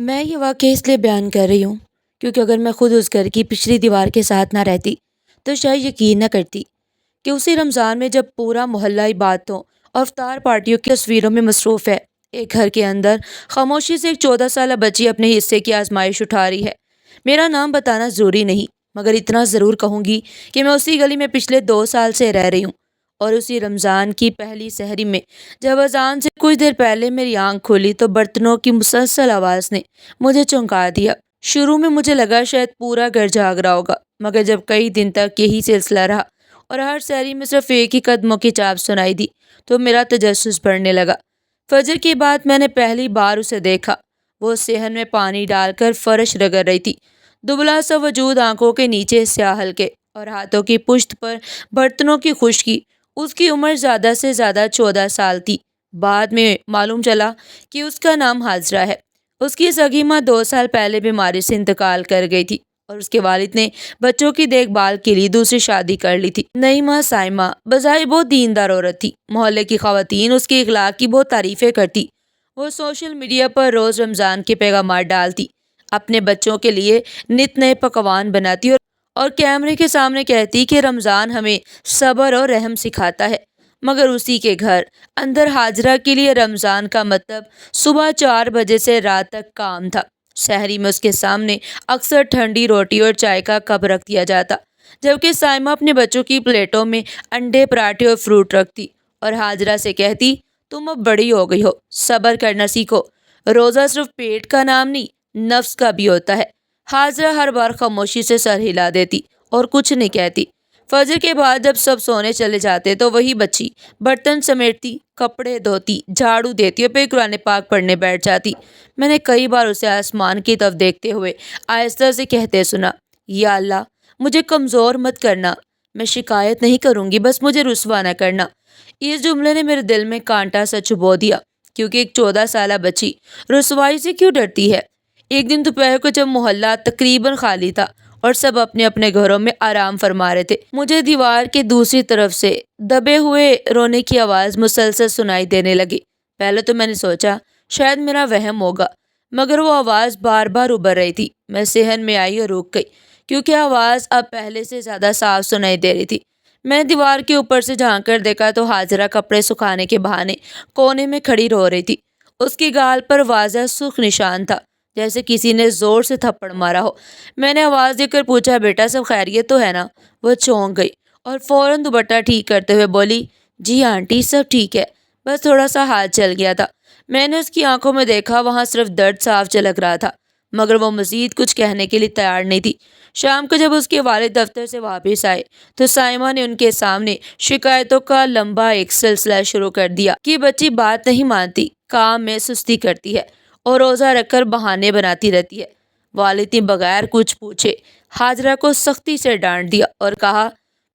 میں یہ واقعہ اس لیے بیان کر رہی ہوں کیونکہ اگر میں خود اس گھر کی پچھلی دیوار کے ساتھ نہ رہتی تو شاید یقین نہ کرتی کہ اسی رمضان میں جب پورا محلہ عبادتوں اور افطار پارٹیوں کی تصویروں میں مصروف ہے، ایک گھر کے اندر خاموشی سے ایک 14 سالہ بچی اپنے حصے کی آزمائش اٹھا رہی ہے۔ میرا نام بتانا ضروری نہیں، مگر اتنا ضرور کہوں گی کہ میں اسی گلی میں پچھلے 2 سال سے رہ رہی ہوں، اور اسی رمضان کی پہلی سحری میں جب اذان سے کچھ دیر پہلے میری آنکھ کھلی تو برتنوں کی مسلسل آواز نے مجھے چونکا دیا۔ شروع میں مجھے لگا شاید پورا گھر جاگ رہا ہوگا، مگر جب کئی دن تک یہی سلسلہ رہا اور ہر سحری میں صرف ایک ہی قدموں کی چاپ سنائی دی تو میرا تجسس بڑھنے لگا۔ فجر کے بعد میں نے پہلی بار اسے دیکھا۔ وہ صحن میں پانی ڈال کر فرش رگڑ رہی تھی، دبلا سا وجود، آنکھوں کے نیچے سیاہ حلقے اور ہاتھوں کی پشت پر برتنوں کی خشکی۔ اس کی عمر زیادہ سے زیادہ 14 سال تھی۔ بعد میں معلوم چلا کہ اس کا نام حاضرہ ہے۔ اس کی سگی ماں 2 سال پہلے بیماری سے انتقال کر گئی تھی اور اس کے والد نے بچوں کی دیکھ بھال کے لیے دوسری شادی کر لی تھی۔ نئی ماں سائمہ بظاہر بہت دیندار عورت تھی۔ محلے کی خواتین اس کے اخلاق کی بہت تعریفیں کرتی۔ وہ سوشل میڈیا پر روز رمضان کے پیغامات ڈالتی، اپنے بچوں کے لیے نت نئے پکوان بناتی اور کیمرے کے سامنے کہتی کہ رمضان ہمیں صبر اور رحم سکھاتا ہے۔ مگر اسی کے گھر اندر حاضرہ کے لیے رمضان کا مطلب صبح 4 بجے سے رات تک کام تھا۔ سحری میں اس کے سامنے اکثر ٹھنڈی روٹی اور چائے کا کپ رکھ دیا جاتا، جبکہ سائمہ اپنے بچوں کی پلیٹوں میں انڈے، پراٹھے اور فروٹ رکھتی اور حاضرہ سے کہتی، تم اب بڑی ہو گئی ہو، صبر کرنا سیکھو۔ روزہ صرف پیٹ کا نام نہیں، نفس کا بھی ہوتا ہے۔ حاضرہ ہر بار خاموشی سے سر ہلا دیتی اور کچھ نہیں کہتی۔ فجر کے بعد جب سب سونے چلے جاتے تو وہی بچی برتن سمیٹتی، کپڑے دھوتی، جھاڑو دیتی اور پھر قرآن پاک پڑھنے بیٹھ جاتی۔ میں نے کئی بار اسے آسمان کی طرف دیکھتے ہوئے آہستہ سے کہتے سنا، یا اللہ مجھے کمزور مت کرنا، میں شکایت نہیں کروں گی، بس مجھے رسوا نہ کرنا۔ اس جملے نے میرے دل میں کانٹا سا چبھو دیا، کیونکہ ایک 14 سالہ بچی رسوائی سے کیوں ڈرتی ہے؟ ایک دن دوپہر کو جب محلہ تقریباً خالی تھا اور سب اپنے اپنے گھروں میں آرام فرما رہے تھے، مجھے دیوار کے دوسری طرف سے دبے ہوئے رونے کی آواز مسلسل سنائی دینے لگی۔ پہلے تو میں نے سوچا شاید میرا وہم ہوگا، مگر وہ آواز بار بار ابھر رہی تھی۔ میں صحن میں آئی اور رک گئی، کیونکہ آواز اب پہلے سے زیادہ صاف سنائی دے رہی تھی۔ میں نے دیوار کے اوپر سے جھانک کر دیکھا تو حاضرہ کپڑے سکھانے کے بہانے کونے میں کھڑی رو رہی تھی۔ اس کی گال پر واضح سرخ نشان تھا، جیسے کسی نے زور سے تھپڑ مارا ہو۔ میں نے آواز دے کر پوچھا، بیٹا سب خیریت تو ہے نا؟ وہ چونک گئی اور فوراً دوپٹہ ٹھیک کرتے ہوئے بولی، جی آنٹی سب ٹھیک ہے، بس تھوڑا سا ہاتھ چل گیا تھا۔ میں نے اس کی آنکھوں میں دیکھا، وہاں صرف درد صاف جھلک رہا تھا، مگر وہ مزید کچھ کہنے کے لیے تیار نہیں تھی۔ شام کو جب اس کے والد دفتر سے واپس آئے تو سائمہ نے ان کے سامنے شکایتوں کا لمبا ایک سلسلہ شروع کر دیا کہ بچی بات نہیں مانتی، کام میں سستی کرتی ہے اور روزہ رکھ کر بہانے بناتی رہتی ہے۔ والد نے بغیر کچھ پوچھے حاضرہ کو سختی سے ڈانٹ دیا اور کہا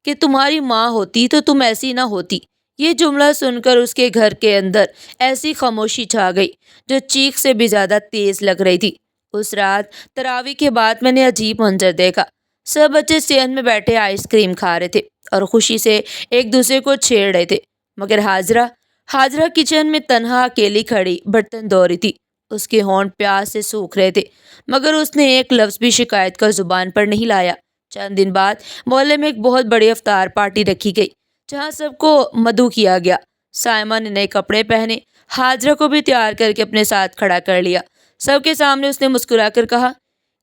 کہ تمہاری ماں ہوتی تو تم ایسی نہ ہوتی۔ یہ جملہ سن کر اس کے گھر کے اندر ایسی خاموشی چھا گئی جو چیخ سے بھی زیادہ تیز لگ رہی تھی۔ اس رات تراویح کے بعد میں نے عجیب منظر دیکھا۔ سب بچے صحن میں بیٹھے آئس کریم کھا رہے تھے اور خوشی سے ایک دوسرے کو چھیڑ رہے تھے، مگر حاضرہ کچن میں تنہا اکیلی کھڑی برتن دھو رہی تھی۔ اس کے ہونٹ پیاس سے سوکھ رہے تھے، مگر اس نے ایک لفظ بھی شکایت کا زبان پر نہیں لایا۔ چند دن بعد محلے میں ایک بہت بڑی افطار پارٹی رکھی گئی، جہاں سب کو مدعو کیا گیا۔ سائمہ نے نئے کپڑے پہنے، حاضرہ کو بھی تیار کر کے اپنے ساتھ کھڑا کر لیا۔ سب کے سامنے اس نے مسکرا کر کہا،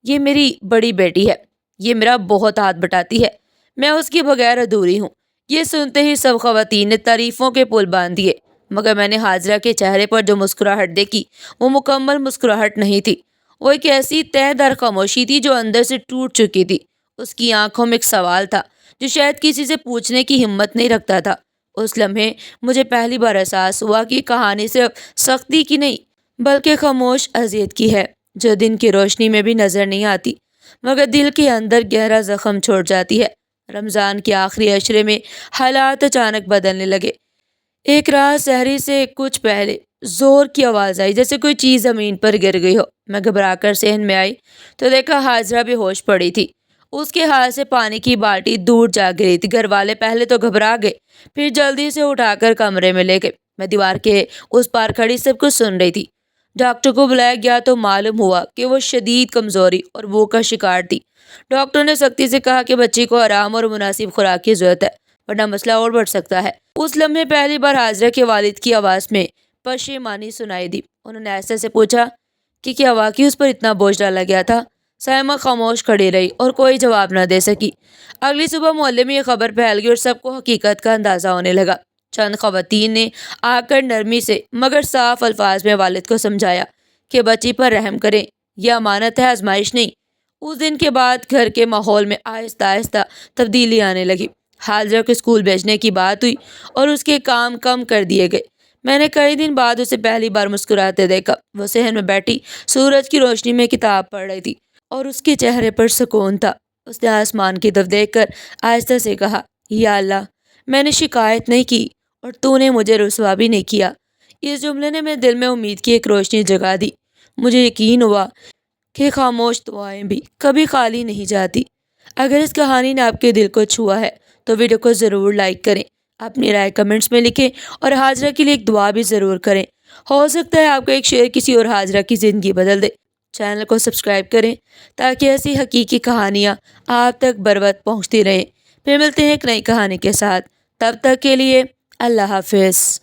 یہ میری بڑی بیٹی ہے، یہ میرا بہت ہاتھ بٹاتی ہے، میں اس کے بغیر ادھوری ہوں۔ یہ سنتے ہی سب خواتین نے تعریفوں کے پل باندھ دیے، مگر میں نے حاضرہ کے چہرے پر جو مسکراہٹ دیکھی وہ مکمل مسکراہٹ نہیں تھی، وہ ایک ایسی تہ دار خاموشی تھی جو اندر سے ٹوٹ چکی تھی۔ اس کی آنکھوں میں ایک سوال تھا جو شاید کسی سے پوچھنے کی ہمت نہیں رکھتا تھا۔ اس لمحے مجھے پہلی بار احساس ہوا کہ کہانی صرف سختی کی نہیں بلکہ خاموش اذیت کی ہے، جو دن کی روشنی میں بھی نظر نہیں آتی مگر دل کے اندر گہرا زخم چھوڑ جاتی ہے۔ رمضان کے آخری عشرے میں حالات اچانک بدلنے لگے۔ ایک رات سحری سے کچھ پہلے زور کی آواز آئی، جیسے کوئی چیز زمین پر گر گئی ہو۔ میں گھبرا کر صحن میں آئی تو دیکھا حاضرہ بے ہوش پڑی تھی، اس کے ہاتھ سے پانی کی بالٹی دور جا گری تھی۔ گھر والے پہلے تو گھبرا گئے، پھر جلدی سے اٹھا کر کمرے میں لے گئے۔ میں دیوار کے اس پار کھڑی سب کچھ سن رہی تھی۔ ڈاکٹر کو بلایا گیا تو معلوم ہوا کہ وہ شدید کمزوری اور بھوک کا شکار تھی۔ ڈاکٹر نے سختی سے کہا کہ بچی کو آرام اور مناسب خوراک کی ضرورت ہے، ورنہ مسئلہ اور بڑھ سکتا ہے۔ اس لمحے پہلی بار حاضرہ کے والد کی آواز میں پشیمانی سنائی دی۔ انہوں نے ایسے سے پوچھا کہ کیا واقعی اس پر اتنا بوجھ ڈالا گیا تھا؟ سائمہ خاموش کھڑی رہی اور کوئی جواب نہ دے سکی۔ اگلی صبح محلے میں یہ خبر پھیل گئی اور سب کو حقیقت کا اندازہ ہونے لگا۔ چند خواتین نے آ کر نرمی سے مگر صاف الفاظ میں والد کو سمجھایا کہ بچی پر رحم کریں، یہ امانت ہے، آزمائش نہیں۔ اس دن کے بعد گھر کے ماحول میں آہستہ آہستہ تبدیلی آنے لگی۔ حاضرہ کو اسکول بھیجنے کی بات ہوئی اور اس کے کام کم کر دیے گئے۔ میں نے کئی دن بعد اسے پہلی بار مسکراتے دیکھا۔ وہ صحن میں بیٹھی سورج کی روشنی میں کتاب پڑھ رہی تھی اور اس کے چہرے پر سکون تھا۔ اس نے آسمان کی طرف دیکھ کر آہستہ سے کہا، یا اللہ، میں نے شکایت نہیں کی اور تو نے مجھے رسوا بھی نہیں کیا۔ اس جملے نے میرے دل میں امید کی ایک روشنی جگا دی۔ مجھے یقین ہوا کہ خاموش دعائیں بھی کبھی خالی نہیں جاتی۔ اگر اس کہانی نے آپ کے دل کو چھوا ہے تو ویڈیو کو ضرور لائک کریں، اپنی رائے کمنٹس میں لکھیں اور حاضرہ کے لیے ایک دعا بھی ضرور کریں۔ ہو سکتا ہے آپ کا ایک شیئر کسی اور حاضرہ کی زندگی بدل دے۔ چینل کو سبسکرائب کریں تاکہ ایسی حقیقی کہانیاں آپ تک بر وقت پہنچتی رہیں۔ پھر ملتے ہیں ایک نئی کہانی کے ساتھ، تب تک کے لیے اللہ حافظ۔